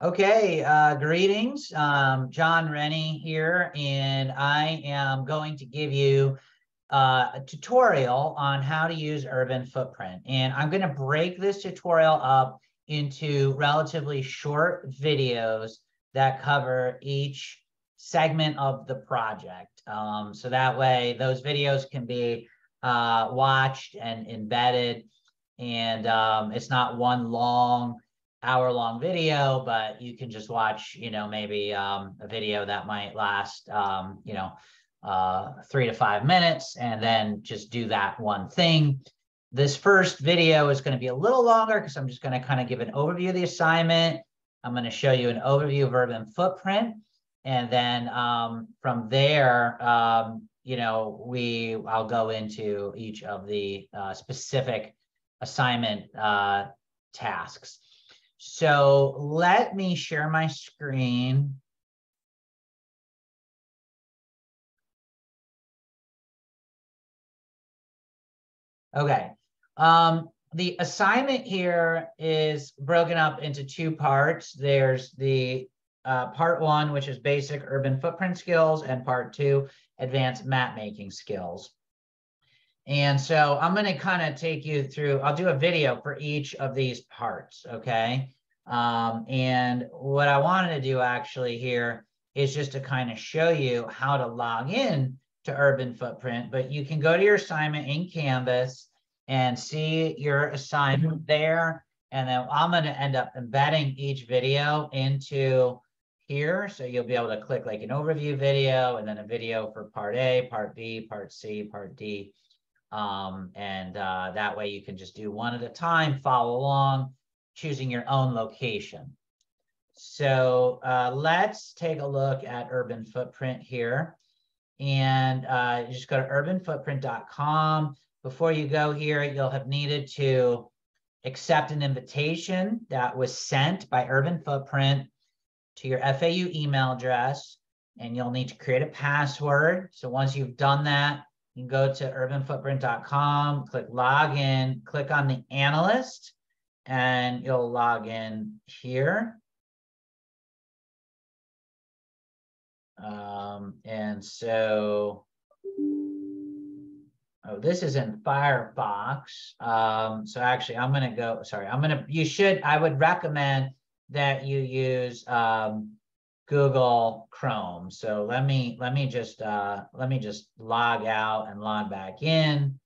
Okay, greetings. John Rennie here, and I am going to give you a tutorial on how to use Urban Footprint. And I'm going to break this tutorial up into relatively short videos that cover each segment of the project. So that way those videos can be watched and embedded, and it's not one long hour-long video, but you can just watch, maybe a video that might last, 3 to 5 minutes, and then just do that one thing. This first video is going to be a little longer because I'm just going to kind of give an overview of the assignment. I'm going to show you an overview of Urban Footprint. And then from there, I'll go into each of the specific assignment tasks. So let me share my screen. Okay. The assignment here is broken up into two parts. There's the part one, which is basic urban footprint skills, and part two, advanced map making skills. And so I'm going to kind of take you through, I'll do a video for each of these parts, okay? And what I wanted to do actually here is just to kind of show you how to log in to Urban Footprint, but you can go to your assignment in Canvas and see your assignment there. And then I'm going to end up embedding each video into here. So you'll be able to click like an overview video, and then a video for part A, part B, part C, part D. That way you can just do one at a time, follow along, choosing your own location. So let's take a look at Urban Footprint here. And just go to urbanfootprint.com. Before you go here, you'll have needed to accept an invitation that was sent by Urban Footprint to your FAU email address, and you'll need to create a password. So once you've done that, you can go to urbanfootprint.com, click login, click on the analyst, and you'll log in here. And so, this is in Firefox. So actually I'm going to go, sorry, I would recommend that you use Google Chrome. So let me just log out and log back in.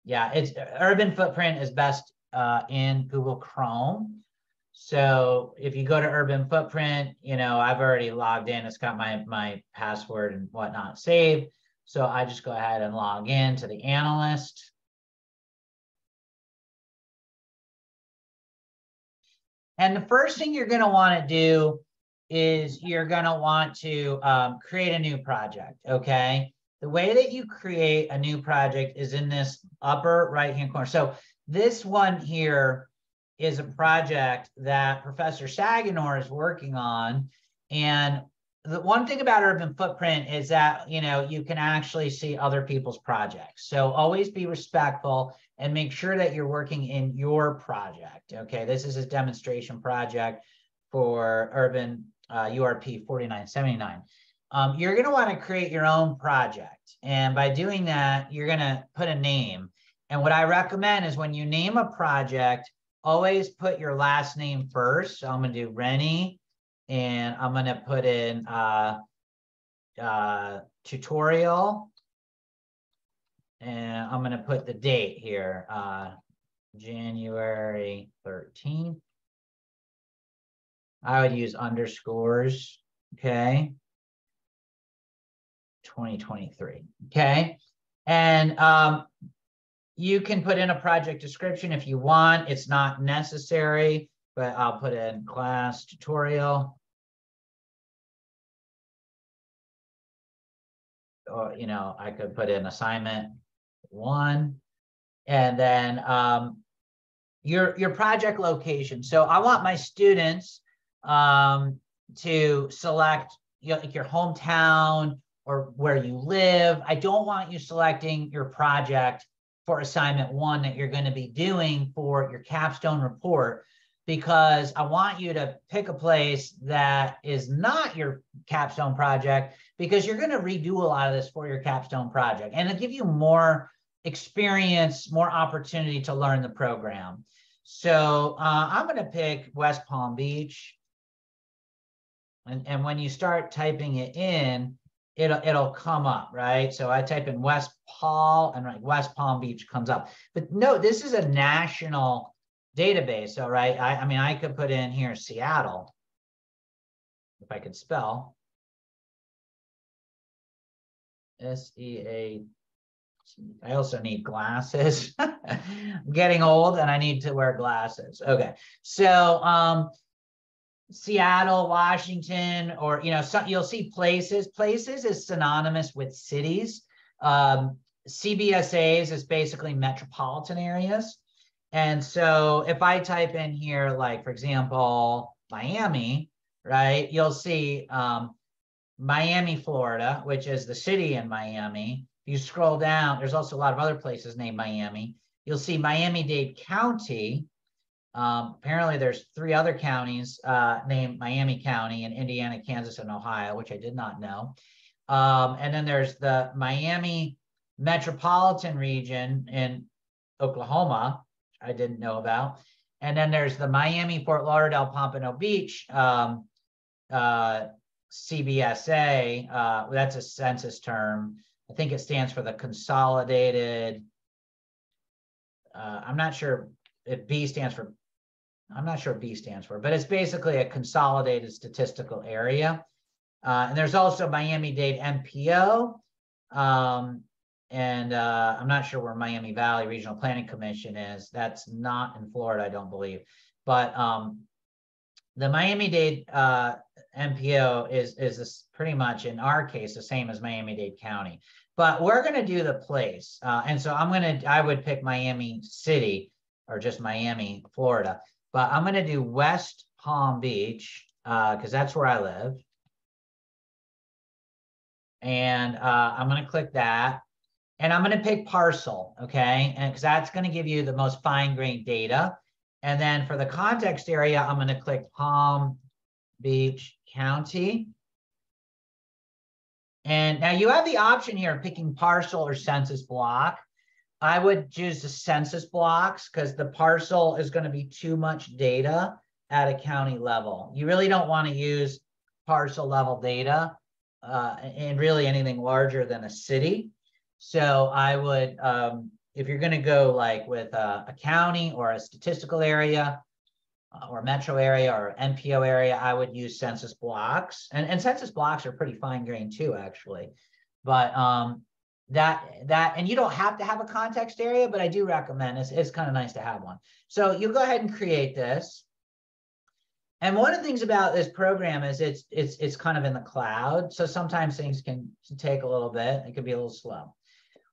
Yeah, it's Urban Footprint is best in Google Chrome. So if you go to Urban Footprint, I've already logged in. It's got my password and whatnot saved. So I just go ahead and log in to the analyst. And the first thing you're going to want to do is you're going to want to create a new project, okay? The way that you create a new project is in this upper right-hand corner. So this one here is a project that Professor Saganor is working on. And the one thing about Urban Footprint is that, you can actually see other people's projects. So always be respectful and make sure that you're working in your project, okay? This is a demonstration project for Urban URP 4979. You're going to want to create your own project. And by doing that, you're going to put a name. And what I recommend is when you name a project, always put your last name first. So I'm going to do Rennie, and I'm going to put in tutorial. And I'm going to put the date here, January 13th. I would use underscores, okay? 2023, okay? And you can put in a project description if you want. It's not necessary, but I'll put in class tutorial. Or, I could put in assignment 1. And then your project location. So I want my students to select like your hometown or where you live. I don't want you selecting your project for assignment 1 that you're going to be doing for your capstone report, because I want you to pick a place that is not your capstone project, because you're going to redo a lot of this for your capstone project, and it'll give you more experience, more opportunity to learn the program. So I'm going to pick West Palm Beach. And when you start typing it in, it'll come up, right? So I type in West Palm, and like West Palm Beach comes up. But no, this is a national database. So, right, I mean, I could put in here Seattle, if I could spell. S-E-A. I also need glasses. I'm getting old and I need to wear glasses. Okay. So Seattle, Washington, or, you know, you'll see places. Places is synonymous with cities. CBSAs is basically metropolitan areas. And so if I type in here, like, for example, Miami, right, you'll see Miami, Florida, which is the city in Miami. If you scroll down, there's also a lot of other places named Miami. You'll see Miami-Dade County. Apparently there's 3 other counties named Miami County in Indiana, Kansas, and Ohio, which I did not know. And then there's the Miami metropolitan region in Oklahoma, I didn't know about. And then there's the Miami, Fort Lauderdale, Pompano Beach CBSA. That's a census term. I think it stands for the Consolidated. I'm not sure if B stands for, I'm not sure what B stands for, but it's basically a consolidated statistical area. And there's also Miami-Dade MPO. And I'm not sure where Miami Valley Regional Planning Commission is. That's not in Florida, I don't believe. But the Miami-Dade MPO is pretty much, in our case, the same as Miami-Dade County. But we're going to do the place. And so I would pick Miami City, or just Miami, Florida. But I'm going to do West Palm Beach because that's where I live. And I'm going to click that. And I'm going to pick parcel, okay? And because that's going to give you the most fine-grained data. And then for the context area, I'm going to click Palm Beach County. And now you have the option here of picking parcel or census block. I would choose the census blocks because the parcel is going to be too much data at a county level. You really don't want to use parcel level data in really anything larger than a city. So I would, if you're going to go like with a county or a statistical area or metro area or MPO area, I would use census blocks. And census blocks are pretty fine-grained too, actually. But and you don't have to have a context area, but I do recommend it's kind of nice to have one. So you go ahead and create this. And one of the things about this program is it's kind of in the cloud. So sometimes things can take a little bit. It could be a little slow.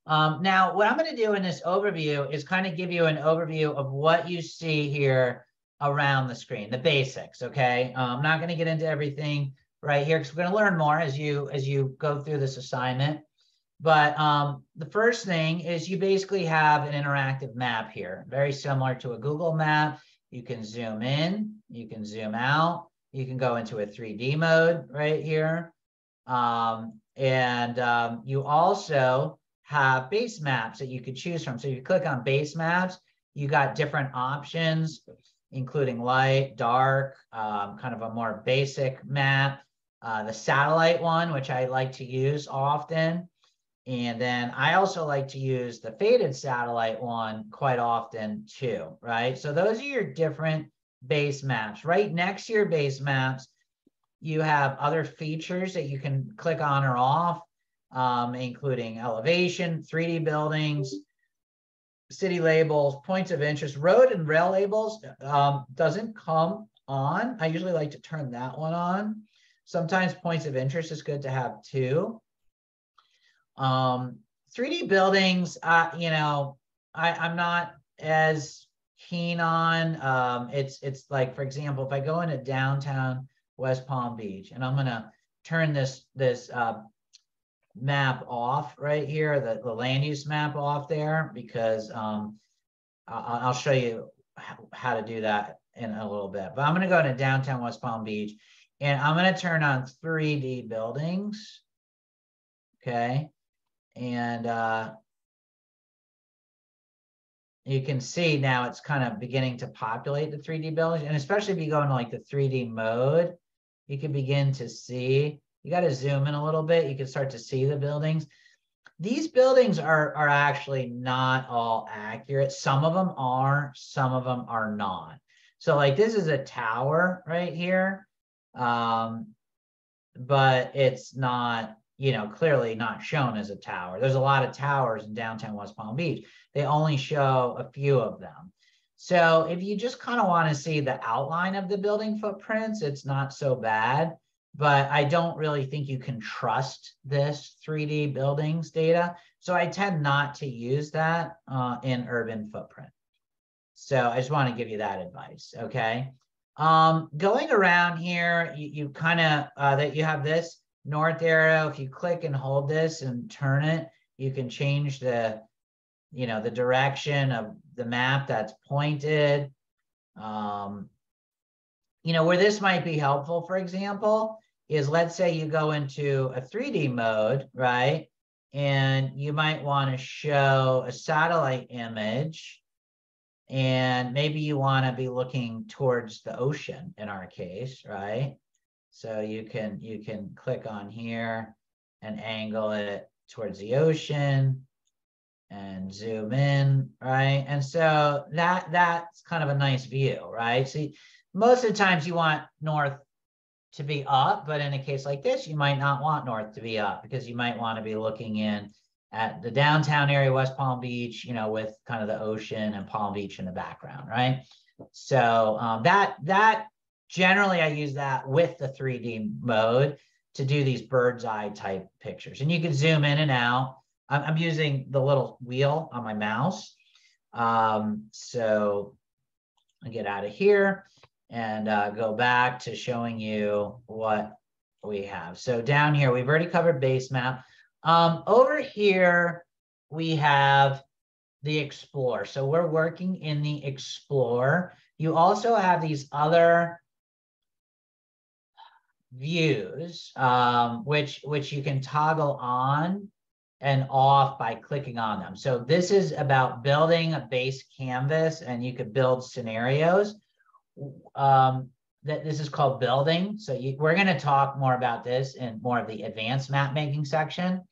Now, what I'm going to do in this overview is kind of give you an overview of what you see here around the screen, the basics, okay? I'm not going to get into everything right here because we're going to learn more as you go through this assignment. But the first thing is you basically have an interactive map here, very similar to a Google map. You can zoom in, you can zoom out, you can go into a 3D mode right here. You also have base maps that you could choose from. So you click on base maps, you got different options, including light, dark, kind of a more basic map, the satellite one, which I like to use often. And then I also like to use the faded satellite one quite often too, right? So those are your different base maps. Right next to your base maps, you have other features that you can click on or off, including elevation, 3D buildings, city labels, points of interest. Road and rail labels doesn't come on. I usually like to turn that one on. Sometimes points of interest is good to have too. 3D buildings, you know, I'm not as keen on. It's like, for example, if I go into downtown West Palm Beach, and I'm going to turn this map off right here, the land use map off there, because I'll show you how to do that in a little bit, but I'm going to go to downtown West Palm Beach and I'm going to turn on 3D buildings. Okay. And you can see now it's kind of beginning to populate the 3D buildings. And especially if you go into like the 3D mode, you can begin to see, you got to zoom in a little bit. You can start to see the buildings. These buildings are actually not all accurate. Some of them are, some of them are not. So like this is a tower right here, but it's not, you know, clearly not shown as a tower. There's a lot of towers in downtown West Palm Beach. They only show a few of them. So if you just kind of want to see the outline of the building footprints, it's not so bad. But I don't really think you can trust this 3D buildings data. So I tend not to use that in urban footprint. So I just want to give you that advice, okay? Going around here, you kind of, that you have this north arrow. If you click and hold this and turn it, you can change the, you know, the direction of the map that's pointed. You know, where this might be helpful, for example, is let's say you go into a 3D mode, right? And you might want to show a satellite image, and maybe you want to be looking towards the ocean in our case, right? So you can click on here and angle it towards the ocean and zoom in, right? And so that's kind of a nice view, right? See, most of the times you want north to be up, but in a case like this, you might not want north to be up because you might want to be looking in at the downtown area, West Palm Beach, you know, with kind of the ocean and Palm Beach in the background, right? So that generally I use that with the 3D mode to do these bird's eye type pictures. And you can zoom in and out. I'm using the little wheel on my mouse. So I get out of here and go back to showing you what we have. So down here, we've already covered base map. Over here, we have the Explore. So we're working in the Explore. You also have these other views, which you can toggle on and off by clicking on them. So this is about building a base canvas, and you could build scenarios. That this is called building. So we're going to talk more about this in more of the advanced map making section.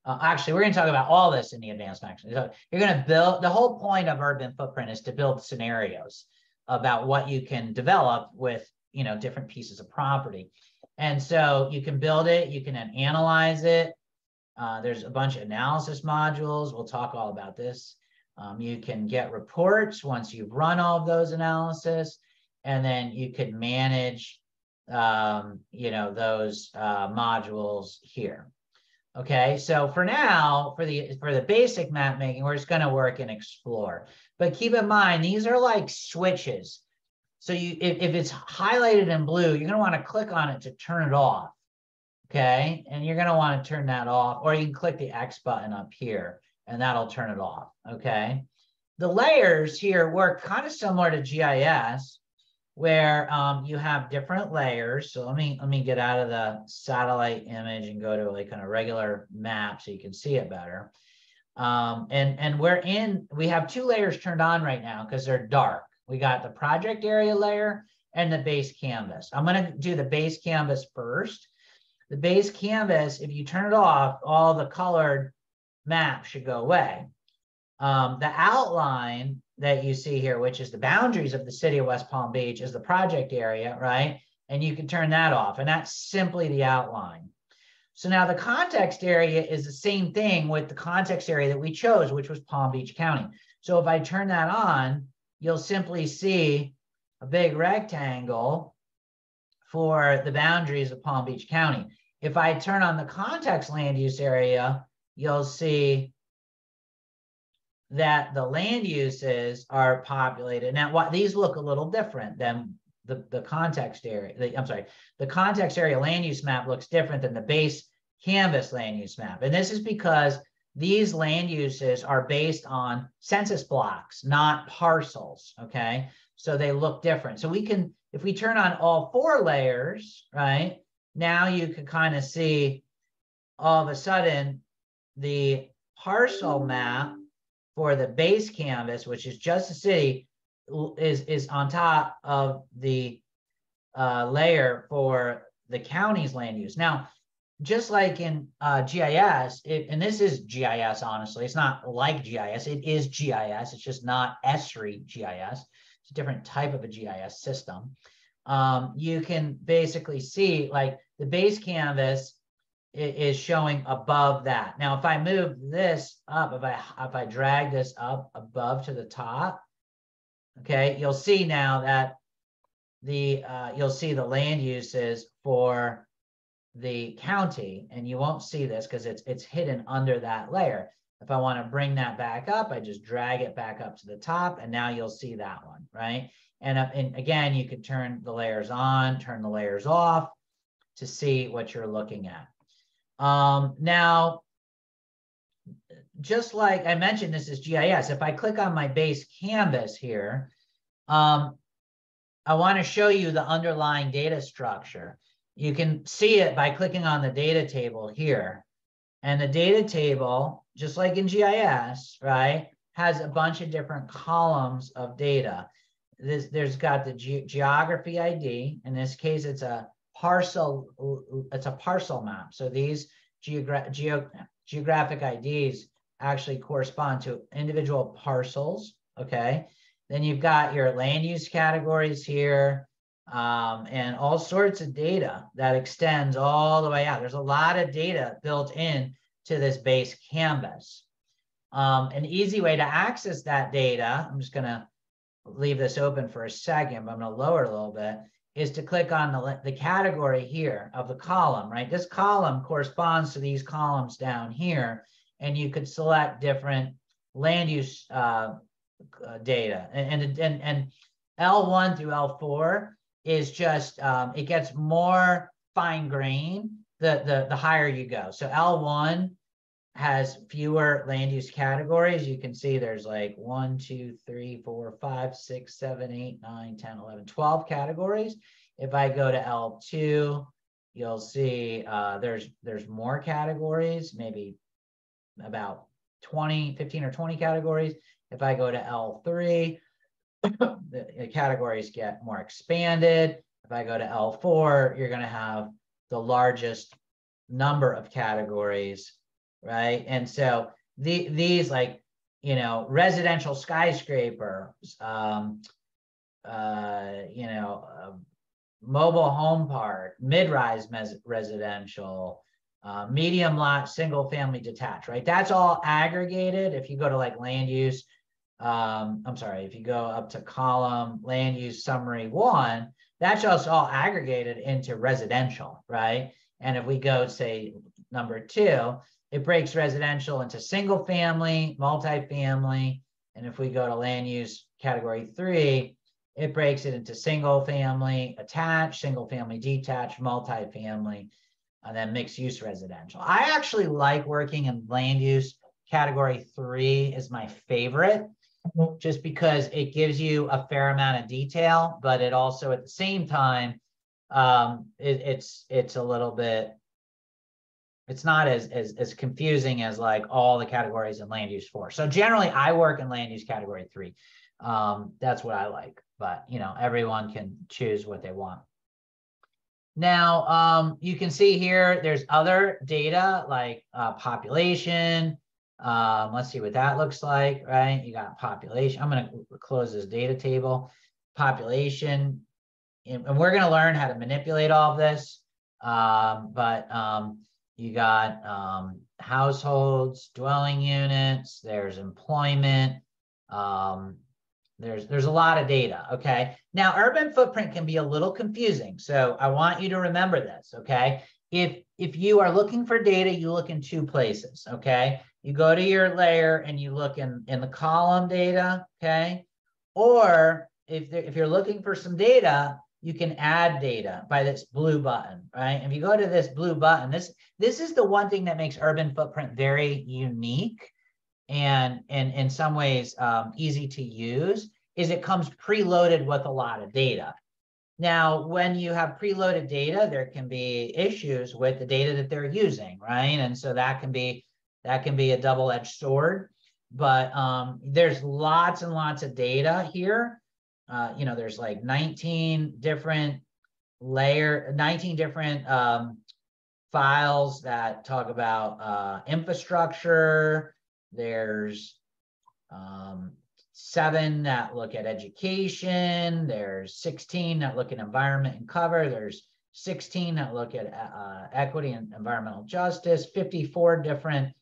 Actually, we're going to talk about all this in the advanced map section. So you're going to build, the whole point of urban footprint is to build scenarios about what you can develop with, you know, different pieces of property. And so you can build it, you can then analyze it. There's a bunch of analysis modules. We'll talk all about this. You can get reports once you've run all of those analysis. And then you could manage, you know, those modules here. Okay, so for now, for the basic map making, we're just going to work in Explore. But keep in mind, these are like switches. So if it's highlighted in blue, you're going to want to click on it to turn it off. Okay, and you're going to want to turn that off, or you can click the X button up here, and that'll turn it off. Okay, the layers here work kind of similar to GIS, where you have different layers. So let me get out of the satellite image and go to like a regular map so you can see it better. And we have two layers turned on right now because they're dark. We got the project area layer and the base canvas. I'm going to do the base canvas first. The base canvas, if you turn it off, all the colored maps should go away. The outline that you see here, which is the boundaries of the city of West Palm Beach, is the project area, right? And you can turn that off, and that's simply the outline. So now the context area is the same thing with the context area that we chose, which was Palm Beach County. So if I turn that on, you'll simply see a big rectangle for the boundaries of Palm Beach County. If I turn on the context land use area, you'll see that the land uses are populated. Now, what these look a little different than the context area. The context area land use map looks different than the base canvas land use map. And this is because these land uses are based on census blocks, not parcels, okay? so they look different. So we can, if we turn on all 4 layers, right, now you can kind of see all of a sudden the parcel map for the base canvas, which is just the city, is on top of the layer for the county's land use. Now, just like in GIS, and this is GIS, honestly, it's not like GIS, it is GIS, it's just not Esri GIS. It's a different type of a GIS system. You can basically see like the base canvas is showing above that. Now, if I move this up, if I drag this up above to the top, okay, you'll see now that you'll see the land uses for the county, and you won't see this because it's hidden under that layer. If I want to bring that back up, I just drag it back up to the top, and now you'll see that one, right? And again, you can turn the layers on, turn the layers off to see what you're looking at. Now, just like I mentioned, this is GIS. If I click on my base canvas here, I want to show you the underlying data structure. You can see it by clicking on the data table here. And the data table, just like in GIS, right, has a bunch of different columns of data. There's got the geography ID. In this case, it's a parcel map. So these geographic IDs actually correspond to individual parcels, okay? Then you've got your land use categories here, and all sorts of data that extends all the way out. There's a lot of data built in to this base canvas. An easy way to access that data, I'm just gonna leave this open for a second, but I'm gonna lower it a little bit, is to click on the category here of the column, right? This column corresponds to these columns down here, and you could select different land use data. And L1 through L4 is just, it gets more fine grained the higher you go. So L1 has fewer land use categories. You can see there's like 1, 2, 3, 4, 5, 6, 7, 8, 9, 10, 11, 12 categories. If I go to L2, you'll see there's more categories, maybe about 15 or 20 categories. If I go to L3, the categories get more expanded. If I go to L4, you're going to have the largest number of categories, right? And so these, like, you know, residential skyscraper, mobile home park, mid-rise residential, medium lot, single family detached, right? That's all aggregated. If you go to like land use, I'm sorry, if you go up to column land use summary 1, that's just all aggregated into residential, right? And if we go, say, number 2, it breaks residential into single family, multifamily. And if we go to land use category 3, it breaks it into single family attached, single family detached, multifamily, and then mixed use residential. I actually like working in land use category 3 is my favorite, just because it gives you a fair amount of detail, but it also at the same time, it's a little bit, it's not as confusing as like all the categories in land use 4. So generally I work in land use category 3. That's what I like, but you know, everyone can choose what they want. Now, you can see here, there's other data like population. Let's see what that looks like, right? You got population. I'm going to close this data table. Population, and we're going to learn how to manipulate all of this. You got households, dwelling units, there's employment, there's a lot of data, okay? Now, urban footprint can be a little confusing, so I want you to remember this, okay? If you are looking for data, you look in 2 places, okay? You go to your layer and you look in the column data, okay? Or if you're looking for some data, you can add data by this blue button, right? If you go to this blue button, this is the one thing that makes urban footprint very unique and in some ways easy to use, is it comes preloaded with a lot of data. Now, when you have preloaded data, there can be issues with the data that they're using, right? And so that can be a double-edged sword. But there's lots and lots of data here. You know, there's like 19 different files that talk about infrastructure. There's 7 that look at education. There's 16 that look at environment and cover. There's 16 that look at equity and environmental justice. 54 different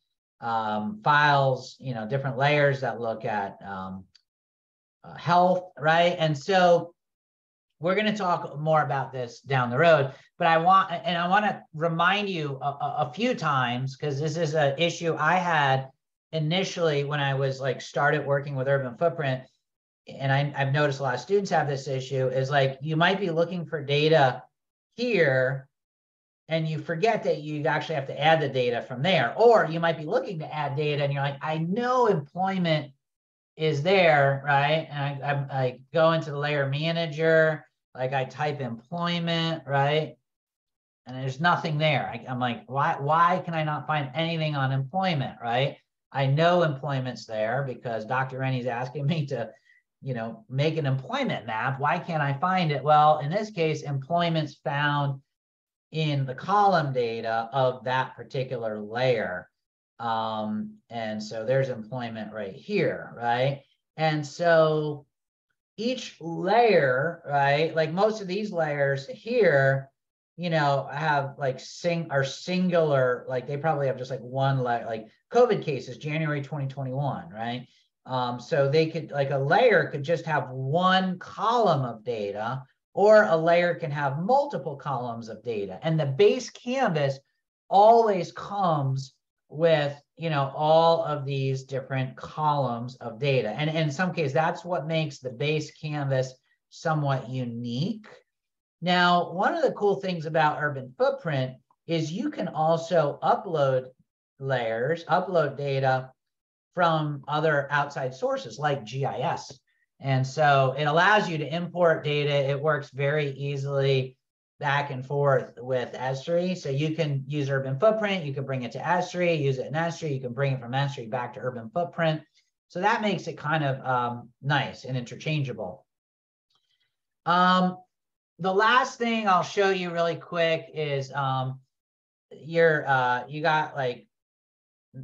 files, you know, different layers that look at health, right? And so we're going to talk more about this down the road, but I want to remind you a few times, because this is an issue I had initially when I was like started working with Urban Footprint, and I've noticed a lot of students have this issue, is like you might be looking for data here and you forget that you actually have to add the data from there. Or you might be looking to add data and you're like, I know employment is there, right? And I go into the layer manager, like I type employment, right? And there's nothing there. I'm like, why can I not find anything on employment, right? I know employment's there because Dr. Rennie's asking me to, you know, make an employment map. Why can't I find it? Well, in this case, employment's found in the column data of that particular layer. And so there's employment right here, right? And so each layer, right, like most of these layers here, you know, have like singular, like they probably have just like one layer, like COVID cases, January 2021, right? So they could, like a layer could just have one column of data, or a layer can have multiple columns of data. And the base canvas always comes with, you know, all of these different columns of data. And in some cases, that's what makes the base canvas somewhat unique. Now, one of the cool things about Urban Footprint is you can also upload layers, upload data from other outside sources like GIS. And so it allows you to import data. It works very easily back and forth with Esri. So you can use Urban Footprint, you can bring it to Esri, use it in Esri, you can bring it from Esri back to Urban Footprint. So that makes it kind of nice and interchangeable. The last thing I'll show you really quick is you got like,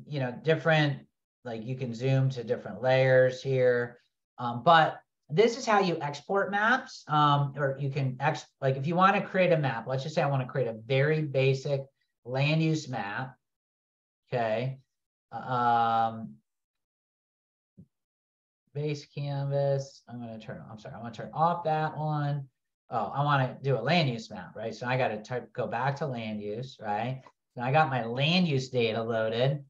you know, different, like you can zoom to different layers here. But this is how you export maps, or you can, like if you want to create a map, let's just say I want to create a very basic land use map, okay. Base canvas, I want to turn off that one. Oh, I want to do a land use map, right? So I got to go back to land use, right? So I got my land use data loaded,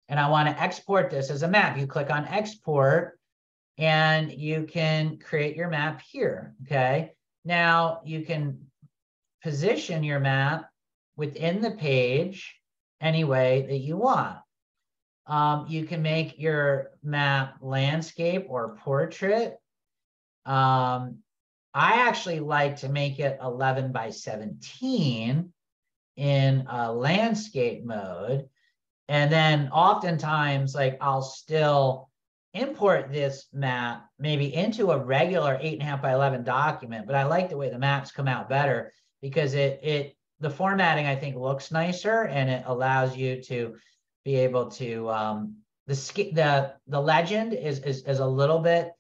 and I want to export this as a map. You click on export, and you can create your map here, okay? Now, you can position your map within the page any way that you want. You can make your map landscape or portrait. I actually like to make it 11 by 17 in landscape mode. And then oftentimes, like I'll still import this map maybe into a regular 8.5 by 11 document, but I like the way the maps come out better because the formatting I think looks nicer, and it allows you to be able to the legend is a little bit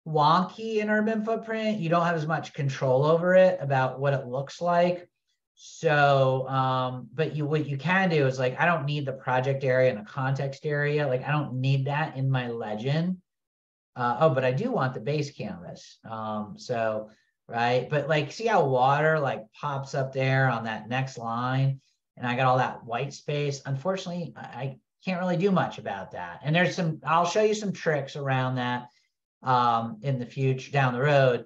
wonky in Urban Footprint. You don't have as much control over it about what it looks like. So, but what you can do is like, I don't need the project area and the context area. Like I don't need that in my legend. But I do want the base canvas. So, right. But like, see how water like pops up there on that next line, and I got all that white space. Unfortunately, I can't really do much about that. And I'll show you some tricks around that in the future down the road.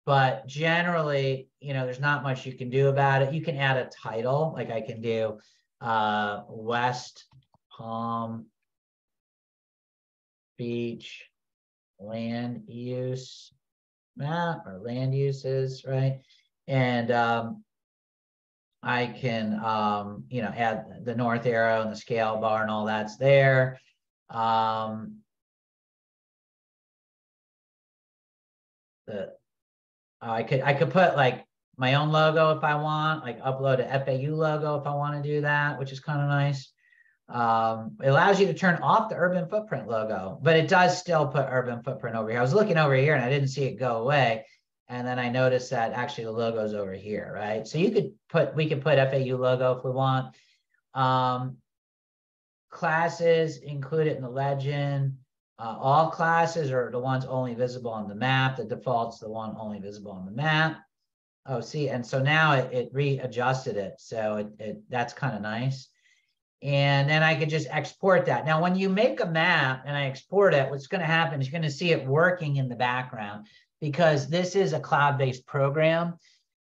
But generally, you know, there's not much you can do about it. You can add a title, like I can do West Palm Beach land use map or land uses, right? And I can, you know, add the north arrow and the scale bar and all that's there. I could put like my own logo if I want, like upload a FAU logo if I want to do that, which is kind of nice. It allows you to turn off the urban footprint logo, but it does still put urban footprint over here. I was looking over here and I didn't see it go away. And then I noticed that actually the logo's over here, right? So you could put, we could put FAU logo if we want. Classes included in the legend. All classes are the ones only visible on the map. The default's the one only visible on the map. Oh, see, and so now it readjusted it. So that's kind of nice. And then I could just export that. Now, when you make a map and I export it, what's going to happen is you're going to see it working in the background because this is a cloud-based program.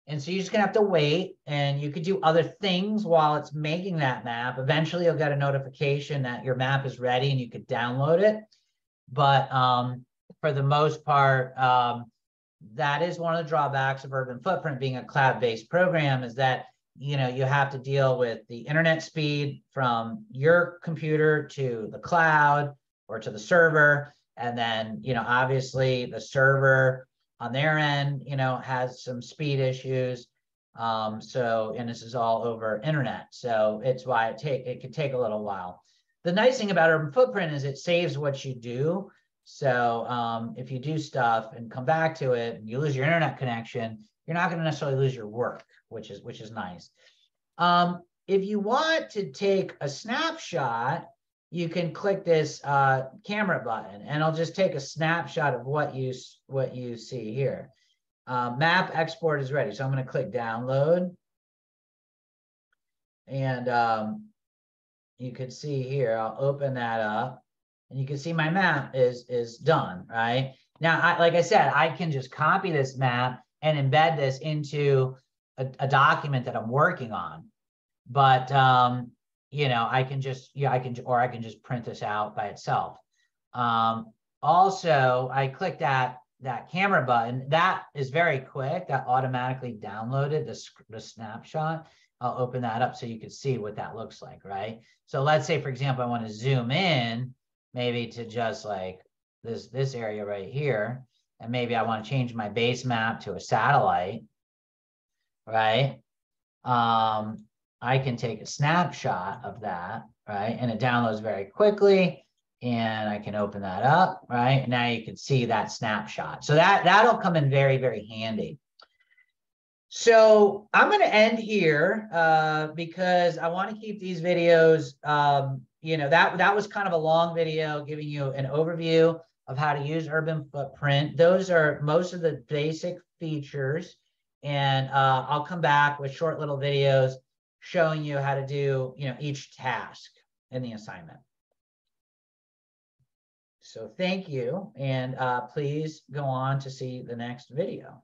And so you're just going to have to wait, and you could do other things while it's making that map. Eventually, you'll get a notification that your map is ready and you could download it. But for the most part, that is one of the drawbacks of Urban Footprint being a cloud-based program is that, you know, you have to deal with the internet speed from your computer to the cloud or to the server. And then, you know, obviously the server on their end, you know, has some speed issues. So, and this is all over internet. So it's why it could take a little while. The nice thing about Urban Footprint is it saves what you do. So if you do stuff and come back to it and you lose your internet connection, you're not going to necessarily lose your work, which is nice. If you want to take a snapshot, you can click this camera button, and I'll just take a snapshot of what you see here. Map export is ready, so I'm going to click download, and you can see here. I'll open that up, and you can see my map is done. Right now, like I said, I can just copy this map and embed this into a document that I'm working on. But you know, I can just I can just print this out by itself. Also, I clicked that camera button. That is very quick. That automatically downloaded the snapshot. I'll open that up so you can see what that looks like, right? So let's say, for example, I want to zoom in maybe to just like this area right here. And maybe I want to change my base map to a satellite, right? I can take a snapshot of that, right? And it downloads very quickly, and I can open that up, right? And now you can see that snapshot. So that'll come in very, very handy. So I'm going to end here because I want to keep these videos, you know, that was kind of a long video giving you an overview of how to use Urban Footprint. Those are most of the basic features. And I'll come back with short little videos showing you how to do, you know, each task in the assignment. So thank you, and please go on to see the next video.